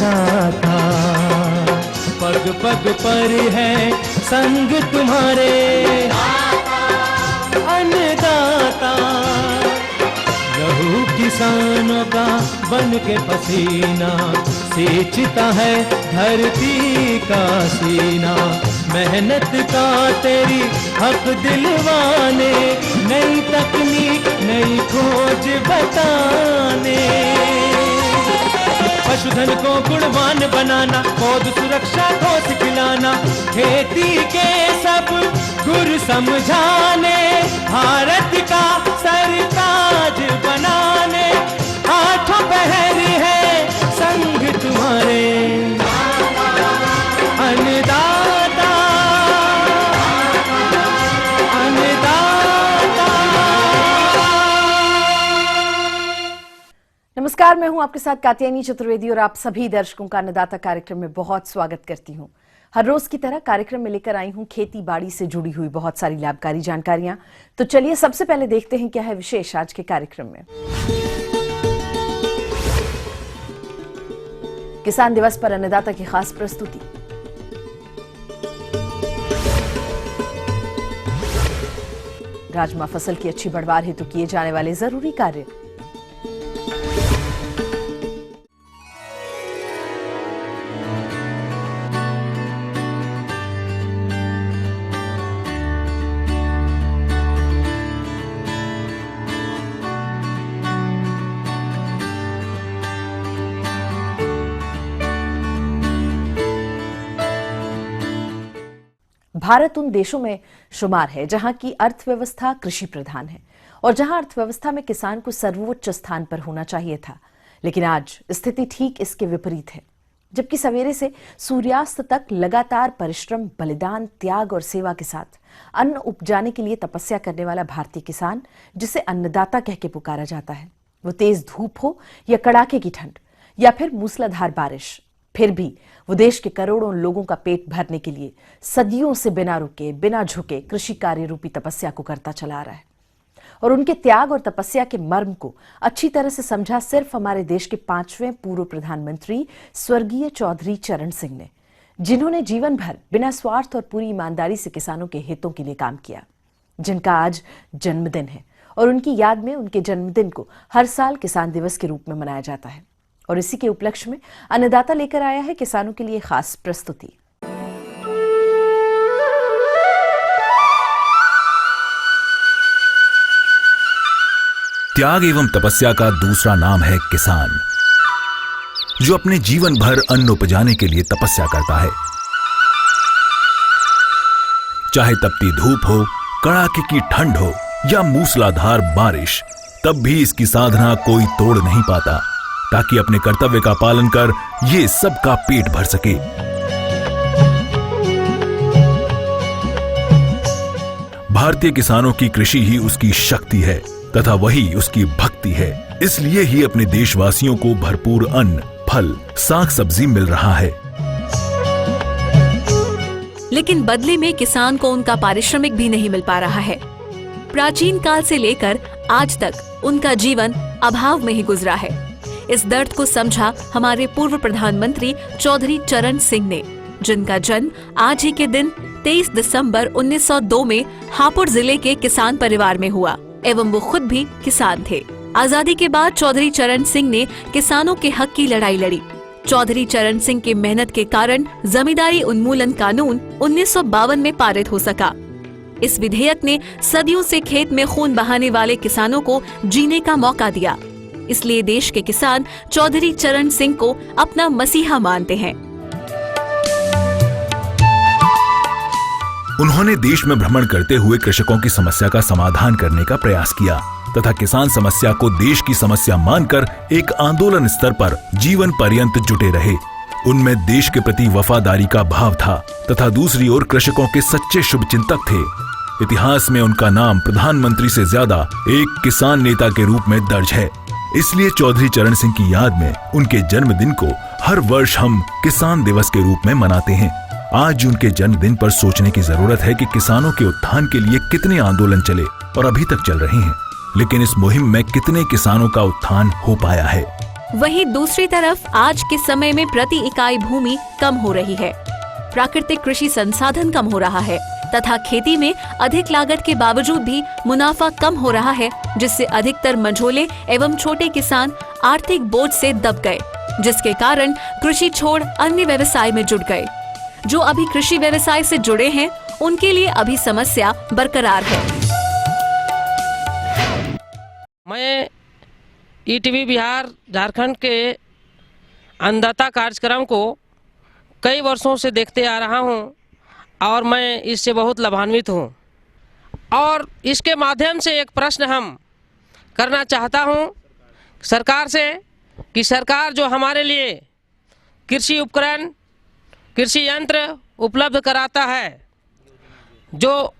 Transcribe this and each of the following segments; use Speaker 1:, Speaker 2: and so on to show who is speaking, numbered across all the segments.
Speaker 1: अन्नदाता, पग पग पर है संग तुम्हारे अन्नदाता। लहू किसानों का बन के पसीना सींचता है धरती का सीना। मेहनत का तेरी हक दिलवाने, नई तकनीक नई खोज बताने। पशुधन को गुणवान बनाना, पौध सुरक्षा को सिखलाना, खेती के सब गुर समझाने, भारत का सरताज बनाने। आठों पहर है संग तुम्हारे अन्नदाता, अन्नदाता।
Speaker 2: नमस्कार, मैं हूं आपके साथ कात्यायनी चतुर्वेदी और आप सभी दर्शकों का अन्नदाता कार्यक्रम में बहुत स्वागत करती हूं। हर रोज की तरह कार्यक्रम में लेकर आई हूं खेती बाड़ी से जुड़ी हुई बहुत सारी लाभकारी जानकारियां। तो चलिए सबसे पहले देखते हैं क्या है विशेष आज के कार्यक्रम में। किसान दिवस पर अन्नदाता की खास प्रस्तुति, राजमा फसल की अच्छी बढ़वार हेतु किए जाने वाले जरूरी कार्य, भारत उन देशों में शुमार है जहां की अर्थव्यवस्था कृषि प्रधान है और जहां अर्थव्यवस्था में किसान को सर्वोच्च स्थान पर होना चाहिए था। लेकिन आज स्थिति ठीक इसके विपरीत है। जबकि सवेरे से सूर्यास्त तक लगातार परिश्रम, बलिदान, त्याग और सेवा के साथ अन्न उपजाने के लिए तपस्या करने वाला भारतीय किसान, जिसे अन्नदाता कह के पुकारा जाता है, वो तेज धूप हो या कड़ाके की ठंड या फिर मूसलाधार बारिश, फिर भी वो देश के करोड़ों लोगों का पेट भरने के लिए सदियों से बिना रुके, बिना झुके कृषि कार्य रूपी तपस्या को करता चला आ रहा है। और उनके त्याग और तपस्या के मर्म को अच्छी तरह से समझा सिर्फ हमारे देश के 5वें पूर्व प्रधानमंत्री स्वर्गीय चौधरी चरण सिंह ने, जिन्होंने जीवन भर बिना स्वार्थ और पूरी ईमानदारी से किसानों के हितों के लिए काम किया, जिनका आज जन्मदिन है। और उनकी याद में उनके जन्मदिन को हर साल किसान दिवस के रूप में मनाया जाता है। और इसी के उपलक्ष्य में अन्नदाता लेकर आया है किसानों के लिए खास प्रस्तुति।
Speaker 3: त्याग एवं तपस्या का दूसरा नाम है किसान, जो अपने जीवन भर अन्न उपजाने के लिए तपस्या करता है। चाहे तपती धूप हो, कड़ाके की ठंड हो या मूसलाधार बारिश, तब भी इसकी साधना कोई तोड़ नहीं पाता, ताकि अपने कर्तव्य का पालन कर ये सबका पेट भर सके। भारतीय किसानों की कृषि ही उसकी शक्ति है तथा वही उसकी भक्ति है। इसलिए ही अपने देशवासियों को भरपूर अन्न, फल, साग सब्जी मिल रहा है।
Speaker 4: लेकिन बदले में किसान को उनका पारिश्रमिक भी नहीं मिल पा रहा है। प्राचीन काल से लेकर आज तक उनका जीवन अभाव में ही गुजरा है। इस दर्द को समझा हमारे पूर्व प्रधानमंत्री चौधरी चरण सिंह ने, जिनका जन्म आज ही के दिन 23 दिसंबर 1902 में हापुड़ जिले के किसान परिवार में हुआ एवं वो खुद भी किसान थे। आजादी के बाद चौधरी चरण सिंह ने किसानों के हक की लड़ाई लड़ी। चौधरी चरण सिंह की मेहनत के कारण जमींदारी उन्मूलन कानून 1952 में पारित हो सका। इस विधेयक ने सदियों से खेत में खून बहाने वाले किसानों को जीने का मौका दिया। इसलिए देश के किसान चौधरी चरण सिंह को अपना मसीहा मानते हैं।
Speaker 3: उन्होंने देश में भ्रमण करते हुए कृषकों की समस्या का समाधान करने का प्रयास किया तथा किसान समस्या को देश की समस्या मानकर एक आंदोलन स्तर पर जीवन पर्यंत जुटे रहे। उनमें देश के प्रति वफादारी का भाव था तथा दूसरी ओर कृषकों के सच्चे शुभचिंतक थे। इतिहास में उनका नाम प्रधानमंत्री से ज्यादा एक किसान नेता के रूप में दर्ज है। इसलिए चौधरी चरण सिंह की याद में उनके जन्मदिन को हर वर्ष हम किसान दिवस के रूप में मनाते हैं। आज उनके जन्मदिन पर सोचने की जरूरत है कि किसानों के उत्थान के लिए कितने आंदोलन चले और अभी तक चल रहे हैं, लेकिन इस मुहिम में कितने किसानों का उत्थान हो पाया है।
Speaker 4: वहीं दूसरी तरफ आज के समय में प्रति इकाई भूमि कम हो रही है, प्राकृतिक कृषि संसाधन कम हो रहा है तथा खेती में अधिक लागत के बावजूद भी मुनाफा कम हो रहा है, जिससे अधिकतर मंझोले एवं छोटे किसान आर्थिक बोझ से दब गए, जिसके कारण कृषि छोड़ अन्य व्यवसाय में जुट गए। जो अभी कृषि व्यवसाय से जुड़े हैं उनके लिए अभी समस्या बरकरार है।
Speaker 5: मैं ईटीवी बिहार झारखंड के अन्नदाता कार्यक्रम को कई वर्षों से देखते आ रहा हूं और मैं इससे बहुत लाभान्वित हूं। और इसके माध्यम से एक प्रश्न हम करना चाहता हूं सरकार से कि सरकार जो हमारे लिए कृषि उपकरण, कृषि यंत्र उपलब्ध कराता है, जो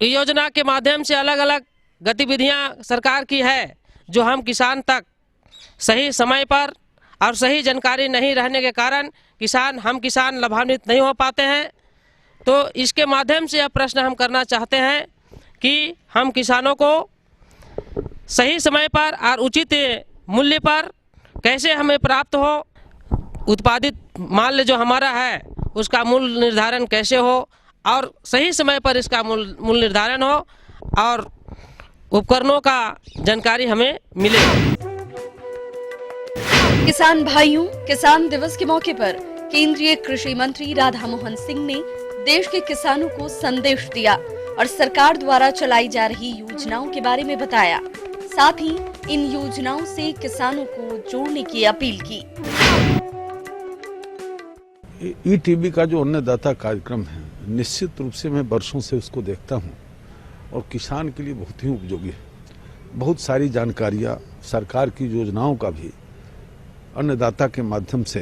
Speaker 5: योजना के माध्यम से अलग अलग गतिविधियां सरकार की है, जो हम किसान तक सही समय पर और सही जानकारी नहीं रहने के कारण हम किसान लाभान्वित नहीं हो पाते हैं। तो इसके माध्यम से यह प्रश्न हम करना चाहते हैं कि हम किसानों को सही समय पर और उचित मूल्य पर कैसे हमें प्राप्त हो, उत्पादित माल जो हमारा है उसका मूल्य निर्धारण कैसे हो और सही समय पर इसका मूल्य निर्धारण हो और उपकरणों का जानकारी हमें मिले।
Speaker 6: किसान भाइयों, किसान दिवस के मौके पर केंद्रीय कृषि मंत्री राधा मोहन सिंह ने देश के किसानों को संदेश दिया और सरकार द्वारा चलाई जा रही योजनाओं के बारे में बताया। साथ ही इन योजनाओं से किसानों को जोड़ने की अपील की।
Speaker 7: ईटीवी का जो अन्नदाता कार्यक्रम है, निश्चित रूप से मैं वर्षों से उसको देखता हूं और किसान के लिए बहुत ही उपयोगी है। बहुत सारी जानकारियां सरकार की योजनाओं का भी अन्नदाता के माध्यम से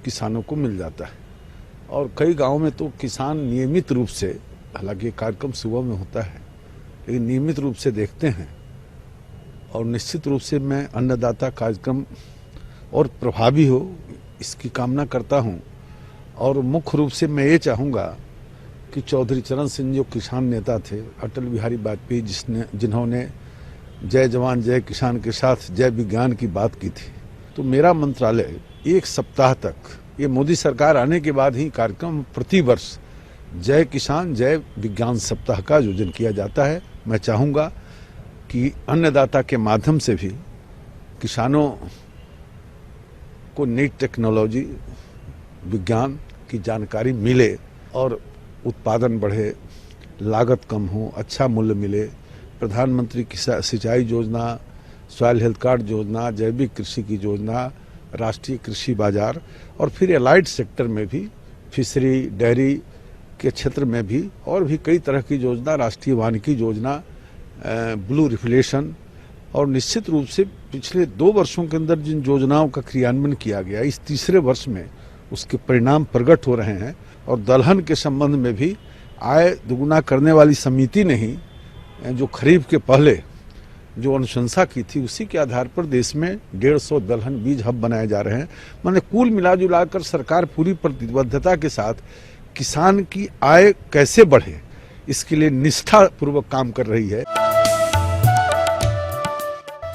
Speaker 7: किसानों को मिल जाता है। और कई गांवों में तो किसान नियमित रूप से, हालांकि कार्यक्रम सुबह में होता है, लेकिन नियमित रूप से देखते हैं। और निश्चित रूप से मैं अन्नदाता कार्यक्रम और प्रभावी हो इसकी कामना करता हूं। और मुख्य रूप से मैं ये चाहूँगा कि चौधरी चरण सिंह जो किसान नेता थे, अटल बिहारी वाजपेयी जिन्होंने जय जवान जय किसान के साथ जय विज्ञान की बात की थी, तो मेरा मंत्रालय एक सप्ताह तक, ये मोदी सरकार आने के बाद ही कार्यक्रम प्रतिवर्ष जय किसान जय विज्ञान सप्ताह का आयोजन किया जाता है। मैं चाहूँगा कि अन्नदाता के माध्यम से भी किसानों को नई टेक्नोलॉजी, विज्ञान की जानकारी मिले और उत्पादन बढ़े, लागत कम हो, अच्छा मूल्य मिले। प्रधानमंत्री सिंचाई योजना, सॉइल हेल्थ कार्ड योजना, जैविक कृषि की योजना, राष्ट्रीय कृषि बाजार और फिर एलाइड सेक्टर में भी फिशरी, डेयरी के क्षेत्र में भी और भी कई तरह की योजना, राष्ट्रीय वानिकी योजना, ब्लू रिफ्लेशन। और निश्चित रूप से पिछले 2 वर्षों के अंदर जिन योजनाओं का क्रियान्वयन किया गया, इस तीसरे वर्ष में उसके परिणाम प्रकट हो रहे हैं। और दलहन के संबंध में भी आय दुगुना करने वाली समिति ने ही जो खरीफ के पहले जो अनुशंसा की थी, उसी के आधार पर देश में 150 दलहन बीज हब बनाए जा रहे हैं। माने कुल मिलाजुलाकर सरकार पूरी प्रतिबद्धता के साथ किसान की आय कैसे बढ़े, इसके लिए निष्ठापूर्वक काम कर रही है।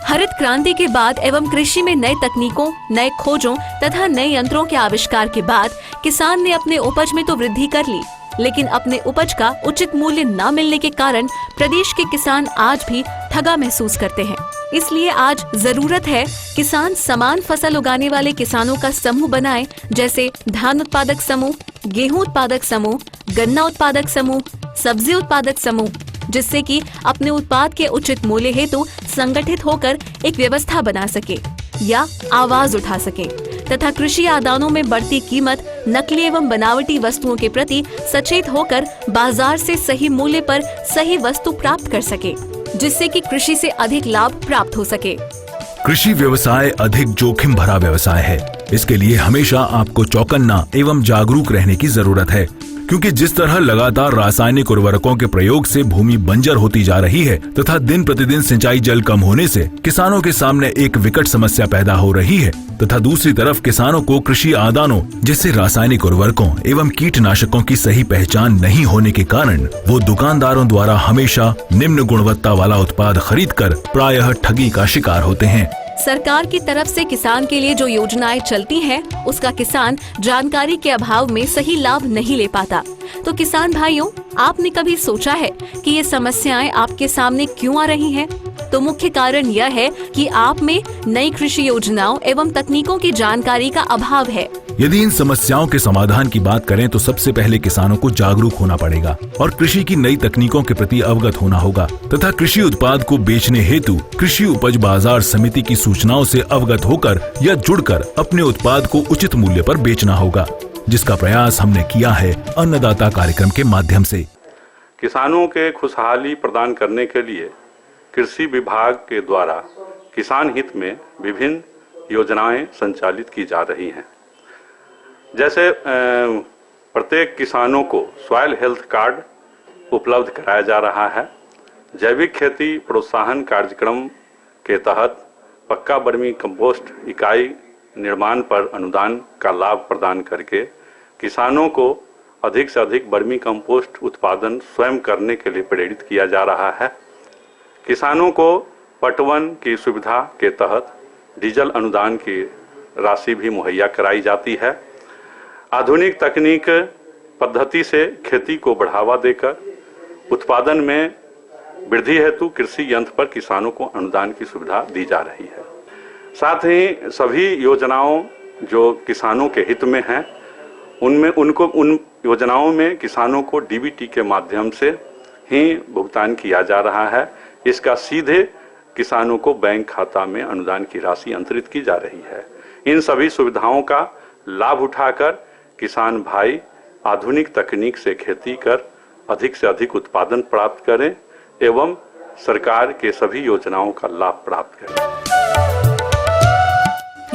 Speaker 4: हरित क्रांति के बाद एवं कृषि में नए तकनीकों, नए खोजों तथा नए यंत्रों के आविष्कार के बाद किसान ने अपने उपज में तो वृद्धि कर ली, लेकिन अपने उपज का उचित मूल्य न मिलने के कारण प्रदेश के किसान आज भी ठगा महसूस करते हैं। इसलिए आज जरूरत है किसान समान फसल उगाने वाले किसानों का समूह बनाएं, जैसे धान उत्पादक समूह, गेहूं उत्पादक समूह, गन्ना उत्पादक समूह, सब्जी उत्पादक समूह, जिससे कि अपने उत्पाद के उचित मूल्य हेतु संगठित होकर एक व्यवस्था बना सके या आवाज उठा सके तथा कृषि आदानों में बढ़ती कीमत, नकली एवं बनावटी वस्तुओं के प्रति सचेत होकर बाजार से सही मूल्य पर सही वस्तु प्राप्त कर सके, जिससे कि कृषि से अधिक लाभ प्राप्त हो सके।
Speaker 3: कृषि व्यवसाय अधिक जोखिम भरा व्यवसाय है। इसके लिए हमेशा आपको चौकन्ना एवं जागरूक रहने की जरूरत है, क्योंकि जिस तरह लगातार रासायनिक उर्वरकों के प्रयोग से भूमि बंजर होती जा रही है तथा दिन प्रतिदिन सिंचाई जल कम होने से किसानों के सामने एक विकट समस्या पैदा हो रही है, तथा दूसरी तरफ किसानों को कृषि आदानों जैसे रासायनिक उर्वरकों एवं कीटनाशकों की सही पहचान नहीं होने के कारण वो दुकानदारों द्वारा हमेशा निम्न गुणवत्ता वाला उत्पाद खरीदकर प्रायः ठगी का शिकार होते हैं।
Speaker 4: सरकार की तरफ से किसान के लिए जो योजनाएं चलती हैं, उसका किसान जानकारी के अभाव में सही लाभ नहीं ले पाता। तो किसान भाइयों, आपने कभी सोचा है कि ये समस्याएं आपके सामने क्यों आ रही हैं? तो मुख्य कारण यह है कि आप में नई कृषि योजनाओं एवं तकनीकों की जानकारी का अभाव है।
Speaker 3: यदि इन समस्याओं के समाधान की बात करें तो सबसे पहले किसानों को जागरूक होना पड़ेगा और कृषि की नई तकनीकों के प्रति अवगत होना होगा तथा कृषि उत्पाद को बेचने हेतु कृषि उपज बाजार समिति की सूचनाओं से अवगत होकर या जुड़कर अपने उत्पाद को उचित मूल्य पर बेचना होगा, जिसका प्रयास हमने किया है अन्नदाता कार्यक्रम के माध्यम से।
Speaker 8: किसानों के खुशहाली प्रदान करने के लिए कृषि विभाग के द्वारा किसान हित में विभिन्न योजनाएं संचालित की जा रही हैं। जैसे प्रत्येक किसानों को सॉइल हेल्थ कार्ड उपलब्ध कराया जा रहा है। जैविक खेती प्रोत्साहन कार्यक्रम के तहत पक्का वर्मी कंपोस्ट इकाई निर्माण पर अनुदान का लाभ प्रदान करके किसानों को अधिक से अधिक वर्मी कंपोस्ट उत्पादन स्वयं करने के लिए प्रेरित किया जा रहा है। किसानों को पटवन की सुविधा के तहत डीजल अनुदान की राशि भी मुहैया कराई जाती है। आधुनिक तकनीक पद्धति से खेती को बढ़ावा देकर उत्पादन में वृद्धि हेतु कृषि यंत्र पर किसानों को अनुदान की सुविधा दी जा रही है। साथ ही सभी योजनाओं जो किसानों के हित में हैं, उन योजनाओं में किसानों को डीबीटी के माध्यम से ही भुगतान किया जा रहा है। इसका सीधे किसानों को बैंक खाता में अनुदान की राशि अंतरित की जा रही है। इन सभी सुविधाओं का लाभ उठाकर किसान भाई आधुनिक तकनीक से खेती कर अधिक से अधिक उत्पादन प्राप्त करें एवं सरकार के सभी योजनाओं का लाभ प्राप्त करें।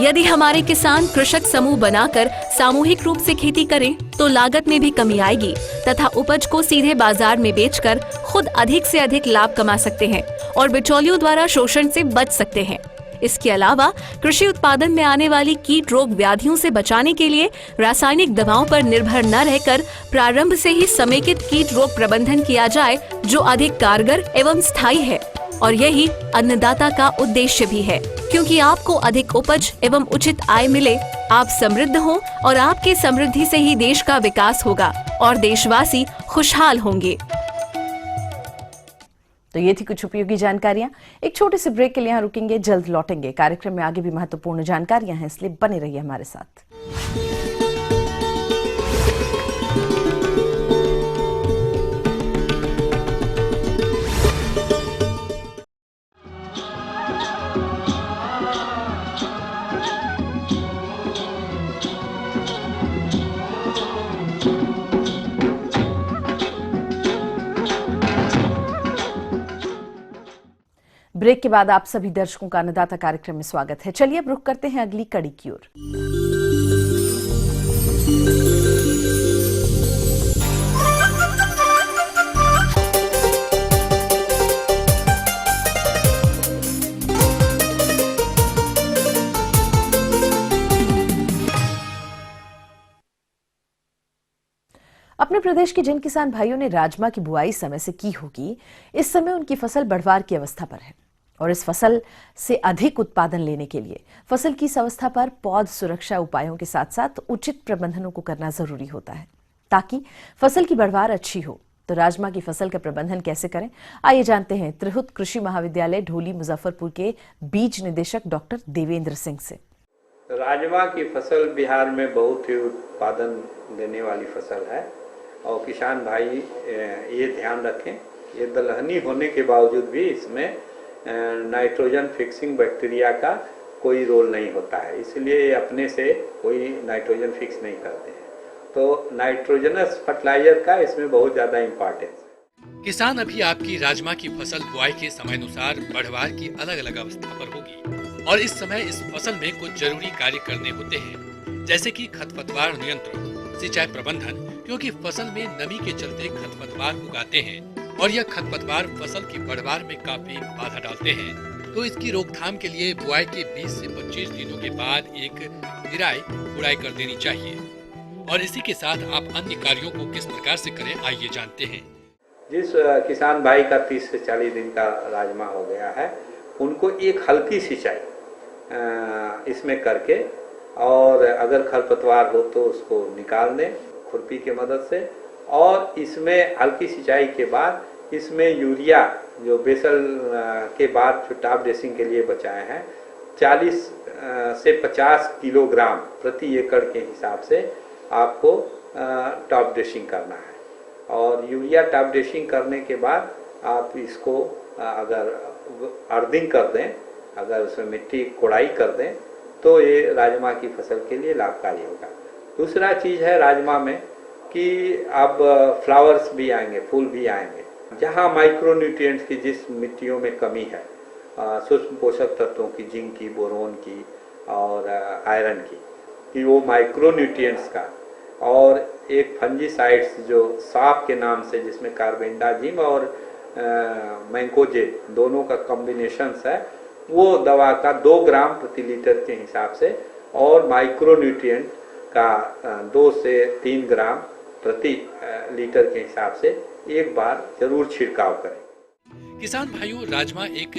Speaker 4: यदि हमारे किसान कृषक समूह बनाकर सामूहिक रूप से खेती करें तो लागत में भी कमी आएगी तथा उपज को सीधे बाजार में बेचकर खुद अधिक से अधिक लाभ कमा सकते हैं और बिचौलियों द्वारा शोषण से बच सकते हैं। इसके अलावा कृषि उत्पादन में आने वाली कीट रोग व्याधियों से बचाने के लिए रासायनिक दवाओं पर निर्भर न रहकर प्रारंभ से ही समेकित कीट रोग प्रबंधन किया जाए, जो अधिक कारगर एवं स्थायी है। और यही अन्नदाता का उद्देश्य भी है, क्योंकि आपको अधिक उपज एवं उचित आय मिले, आप समृद्ध हों और आपके समृद्धि से ही देश का विकास होगा और देशवासी खुशहाल होंगे।
Speaker 2: तो ये थी कुछ उपयोगी जानकारियां। एक छोटे से ब्रेक के लिए यहाँ रुकेंगे, जल्द लौटेंगे। कार्यक्रम में आगे भी महत्वपूर्ण जानकारियां हैं, इसलिए बने रहिए हमारे साथ। ब्रेक के बाद आप सभी दर्शकों का अन्नदाता कार्यक्रम में स्वागत है। चलिए अब रुख करते हैं अगली कड़ी की ओर। अपने प्रदेश के जिन किसान भाइयों ने राजमा की बुआई समय से की होगी, इस समय उनकी फसल बढ़वार की अवस्था पर है और इस फसल से अधिक उत्पादन लेने के लिए फसल की इस अवस्था पर पौध सुरक्षा उपायों के साथ साथ उचित प्रबंधनों को करना जरूरी होता है ताकि फसल की बढ़वार अच्छी हो। तो राजमा की फसल का प्रबंधन कैसे करें, आइए जानते हैं त्रिहुत कृषि महाविद्यालय ढोली मुजफ्फरपुर के बीज निदेशक डॉक्टर देवेंद्र सिंह से।
Speaker 9: राजमा की फसल बिहार में बहुत ही उत्पादन देने वाली फसल है और किसान भाई ये ध्यान रखें, ये दलहनी होने के बावजूद भी इसमें नाइट्रोजन फिक्सिंग बैक्टीरिया का कोई रोल नहीं होता है, इसलिए ये अपने से कोई नाइट्रोजन फिक्स नहीं करते हैं। तो नाइट्रोजनस फर्टिलाइजर का इसमें बहुत ज़्यादा इम्पोर्टेंस है।
Speaker 10: किसान अभी आपकी राजमा की फसल बुआई के समय अनुसार बढ़वार की अलग अलग अवस्था पर होगी और इस समय इस फसल में कुछ जरूरी कार्य करने होते हैं, जैसे कि खरपतवार नियंत्रण, सिंचाई प्रबंधन, क्योंकि फसल में नमी के चलते खरपतवार उगाते हैं और यह खरपतवार फसल की बढ़वार में काफी बाधा डालते हैं। तो इसकी रोकथाम के लिए बुआई के 20 से 25 दिनों के बाद एक निराई गुड़ाई कर देनी चाहिए। और इसी के साथ आप अन्य कार्यों को किस प्रकार से करें, आइए जानते हैं।
Speaker 9: जिस किसान भाई का 30 से 40 दिन का राजमा हो गया है, उनको एक हल्की सिंचाई इसमें करके, और अगर खरपतवार हो तो उसको निकाल दें खुरपी की मदद से। और इसमें हल्की सिंचाई के बाद इसमें यूरिया जो बेसल के बाद जो टॉप ड्रेसिंग के लिए बचाए हैं 40 से 50 किलोग्राम प्रति एकड़ के हिसाब से आपको टॉप ड्रेसिंग करना है। और यूरिया टॉप ड्रेसिंग करने के बाद आप इसको अगर अर्थिंग कर दें, अगर उसमें मिट्टी कोड़ाई कर दें तो ये राजमा की फसल के लिए लाभकारी होगा। दूसरा चीज़ है राजमा में कि अब फ्लावर्स भी आएंगे, फूल भी आएंगे। जहाँ माइक्रोन्यूट्रिएंट्स की जिस मिट्टियों में कमी है, सूक्ष्म पोषक तत्वों की, जिंक की, बोरोन की और आयरन की, कि वो माइक्रोन्यूट्रिएंट्स का और एक फंजीसाइड्स जो साफ के नाम से जिसमें कार्बेंडाजिम और मैंकोजेब दोनों का कॉम्बिनेशंस है, वो दवा का 2 ग्राम प्रति लीटर के हिसाब से और माइक्रोन्यूट्रिएंट का 2 से 3 ग्राम प्रति लीटर के हिसाब से एक बार जरूर छिड़काव करें।
Speaker 10: किसान भाइयों, राजमा एक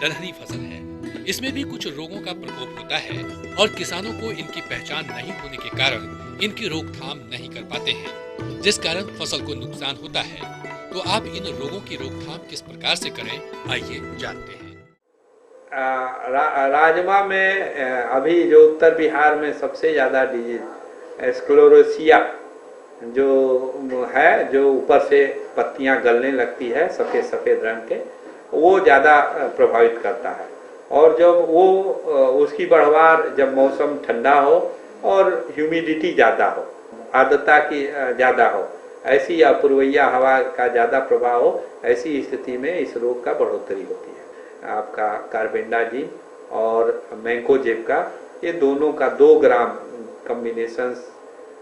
Speaker 10: दलहनी फसल है। इसमें भी कुछ रोगों का प्रकोप होता है और किसानों को इनकी पहचान नहीं होने के कारण इनकी रोकथाम नहीं कर पाते हैं, जिस कारण फसल को नुकसान होता है। तो आप इन रोगों की रोकथाम किस प्रकार से करें, आइए जानते हैं।
Speaker 9: राजमा में अभी जो उत्तर बिहार में सबसे ज्यादा डिजीज स्क्लेरोसिया जो है, जो ऊपर से पत्तियां गलने लगती है सफेद सफेद रंग के, वो ज़्यादा प्रभावित करता है। और जब वो उसकी बढ़वार जब मौसम ठंडा हो और ह्यूमिडिटी ज़्यादा हो, आर्द्रता की ज़्यादा हो, ऐसी अपूर्वैया हवा का ज़्यादा प्रभाव हो, ऐसी स्थिति में इस रोग का बढ़ोतरी होती है। आपका कार्बेंडाजिम और मैंकोजेब का, ये दोनों का 2 ग्राम कॉम्बिनेशन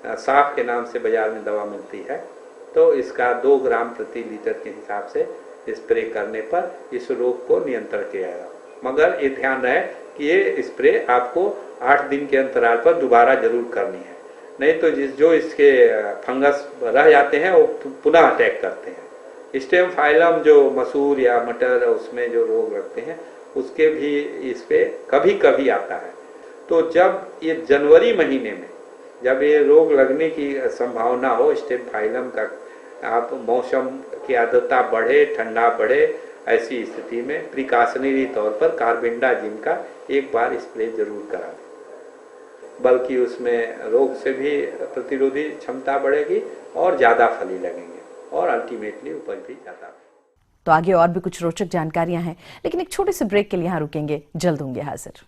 Speaker 9: साफ के नाम से बाजार में दवा मिलती है, तो इसका 2 ग्राम प्रति लीटर के हिसाब से स्प्रे करने पर इस रोग को नियंत्रण किया जाएगा। मगर ये ध्यान रहे कि ये स्प्रे आपको 8 दिन के अंतराल पर दोबारा जरूर करनी है, नहीं तो जो इसके फंगस रह जाते हैं वो पुनः अटैक करते हैं। स्टेम फाइलम जो मसूर या मटर उसमें जो रोग लगते हैं उसके भी इस पे कभी कभी आता है। तो जब ये जनवरी महीने में जब ये रोग लगने की संभावना हो स्टेम फाइलम का, आप मौसम की आर्द्रता बढ़े, ठंडा बढ़े, ऐसी स्थिति में प्रिकॉशनरी तौर पर कार्बेंडाजिम का एक बार स्प्रे जरूर करा दें, बल्कि उसमें रोग से भी प्रतिरोधी क्षमता बढ़ेगी और ज़्यादा फली लगेंगे और अल्टीमेटली उपज भी ज़्यादा।
Speaker 2: तो आगे और भी कुछ रोचक जानकारियां हैं, लेकिन एक छोटे से ब्रेक के लिए यहाँ रुकेंगे, जल्द होंगे हाजिर।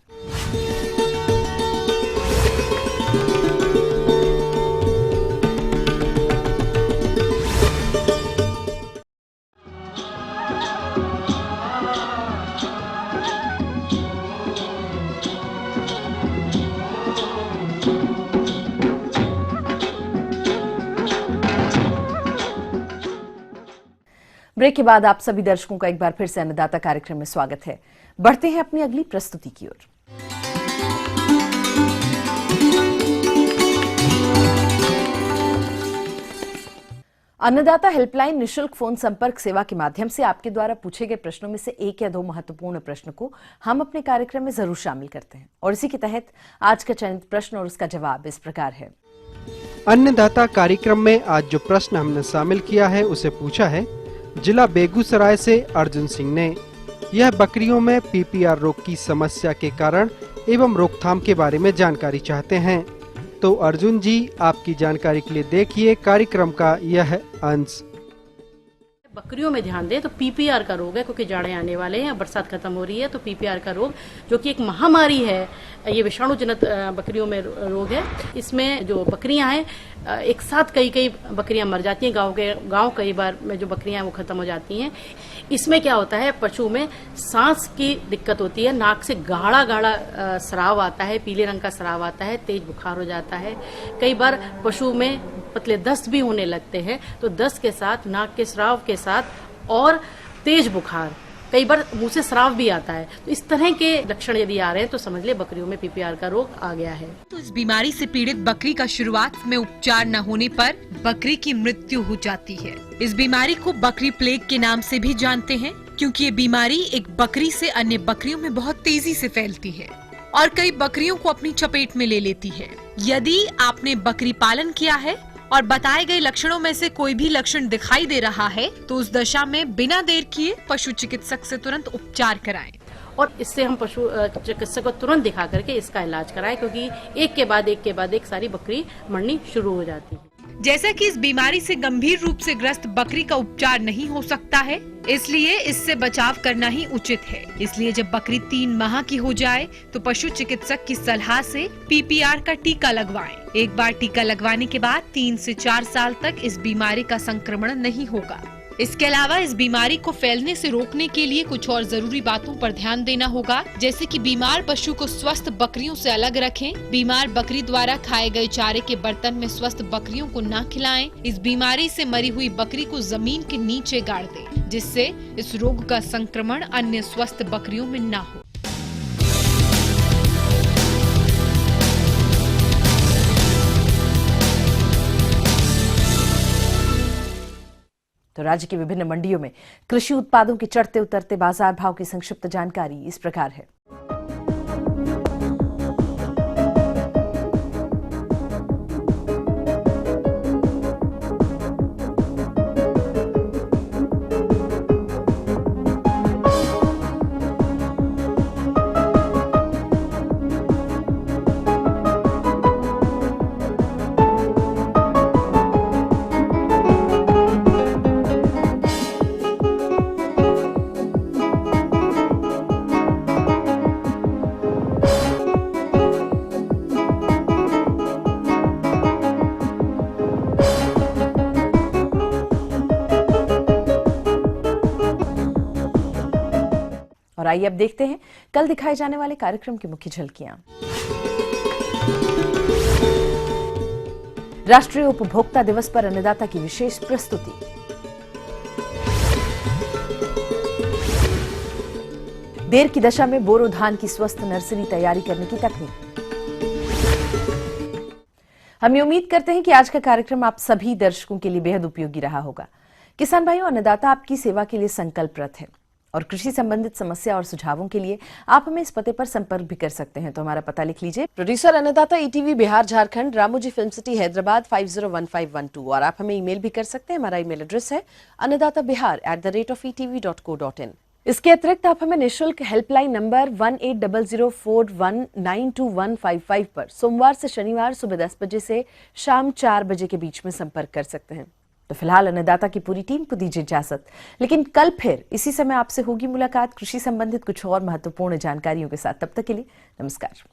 Speaker 2: ब्रेक के बाद आप सभी दर्शकों का एक बार फिर से अन्नदाता कार्यक्रम में स्वागत है। बढ़ते हैं अपनी अगली प्रस्तुति की ओर। अन्नदाता हेल्पलाइन निशुल्क फोन संपर्क सेवा के माध्यम से आपके द्वारा पूछे गए प्रश्नों में से 1 या 2 महत्वपूर्ण प्रश्न को हम अपने कार्यक्रम में जरूर शामिल करते हैं, और इसी के तहत आज का चयनित प्रश्न और उसका जवाब इस प्रकार है।
Speaker 11: अन्नदाता कार्यक्रम में आज जो प्रश्न हमने शामिल किया है उसे पूछा है जिला बेगूसराय से अर्जुन सिंह ने। यह बकरियों में पीपीआर रोग की समस्या के कारण एवं रोकथाम के बारे में जानकारी चाहते हैं। तो अर्जुन जी, आपकी जानकारी के लिए देखिए कार्यक्रम का यह अंश।
Speaker 12: बकरियों में ध्यान दें तो पीपीआर का रोग है, क्योंकि जाड़े आने वाले हैं, बरसात खत्म हो रही है, तो पीपीआर का रोग जो कि एक महामारी है, ये विषाणु जनित बकरियों में रोग है। इसमें जो बकरियां हैं एक साथ कई बकरियां मर जाती हैं, गांव कई बार में जो बकरियां हैं वो खत्म हो जाती हैं। इसमें क्या होता है, पशु में सांस की दिक्कत होती है, नाक से गाढ़ा स्राव आता है, पीले रंग का स्राव आता है, तेज बुखार हो जाता है। कई बार पशु में पतले दस्त भी होने लगते हैं, तो दस्त के साथ, नाक के स्राव के साथ और तेज बुखार, कई बार मुंह से स्राव भी आता है। तो इस तरह के लक्षण यदि आ रहे हैं तो समझ ले बकरियों में पीपीआर का रोग आ गया है।
Speaker 13: तो इस बीमारी से पीड़ित बकरी का शुरुआत में उपचार न होने पर बकरी की मृत्यु हो जाती है। इस बीमारी को बकरी प्लेग के नाम से भी जानते हैं, क्योंकि ये बीमारी एक बकरी से अन्य बकरियों में बहुत तेजी से फैलती है और कई बकरियों को अपनी चपेट में ले लेती है। यदि आपने बकरी पालन किया है और बताए गए लक्षणों में से कोई भी लक्षण दिखाई दे रहा है तो उस दशा में बिना देर किए पशु चिकित्सक से तुरंत उपचार कराएं।
Speaker 12: और इससे हम पशु चिकित्सक को तुरंत दिखा करके इसका इलाज कराएं, क्योंकि एक के बाद एक सारी बकरी मरनी शुरू हो जाती है।
Speaker 13: जैसा कि इस बीमारी से गंभीर रूप से ग्रस्त बकरी का उपचार नहीं हो सकता है, इसलिए इससे बचाव करना ही उचित है। इसलिए जब बकरी 3 माह की हो जाए तो पशु चिकित्सक की सलाह से PPR का टीका लगवाएं। एक बार टीका लगवाने के बाद 3 से 4 साल तक इस बीमारी का संक्रमण नहीं होगा। इसके अलावा इस बीमारी को फैलने से रोकने के लिए कुछ और जरूरी बातों पर ध्यान देना होगा, जैसे कि बीमार पशु को स्वस्थ बकरियों से अलग रखें, बीमार बकरी द्वारा खाए गए चारे के बर्तन में स्वस्थ बकरियों को न खिलाएं, इस बीमारी से मरी हुई बकरी को जमीन के नीचे गाड़ दें, जिससे इस रोग का संक्रमण अन्य स्वस्थ बकरियों में न हो।
Speaker 2: तो राज्य की विभिन्न मंडियों में कृषि उत्पादों के चढ़ते उतरते बाजार भाव की संक्षिप्त जानकारी इस प्रकार है। और आइए अब देखते हैं कल दिखाए जाने वाले कार्यक्रम की मुख्य झलकियां। राष्ट्रीय उपभोक्ता दिवस पर अन्नदाता की विशेष प्रस्तुति। देर की दशा में बोरो धान की स्वस्थ नर्सरी तैयारी करने की तकनीक। हम ये उम्मीद करते हैं कि आज का कार्यक्रम आप सभी दर्शकों के लिए बेहद उपयोगी रहा होगा। किसान भाइयों, अन्नदाता आपकी सेवा के लिए संकल्परत है और कृषि संबंधित समस्या और सुझावों के लिए आप हमें इस पते पर संपर्क भी कर सकते हैं। तो हमारा पता लिख लीजिए। प्रोड्यूसर अन्नदाता ETV Bihar Jharkhand, Ramoji film city Hyderabad 501512। और आप हमें ईमेल भी कर सकते हैं। हमारा ईमेल एड्रेस है annadatabihar@etv.co.in। इसके अतिरिक्त आप हमें निःशुल्क हेल्पलाइन नंबर 180041922155 पर सोमवार से शनिवार सुबह 10 बजे से शाम 4 बजे के बीच में संपर्क कर सकते हैं। तो फिलहाल अन्नदाता की पूरी टीम को दीजिए इजाजत, लेकिन कल फिर इसी समय आपसे होगी मुलाकात कृषि संबंधित कुछ और महत्वपूर्ण जानकारियों के साथ। तब तक के लिए नमस्कार।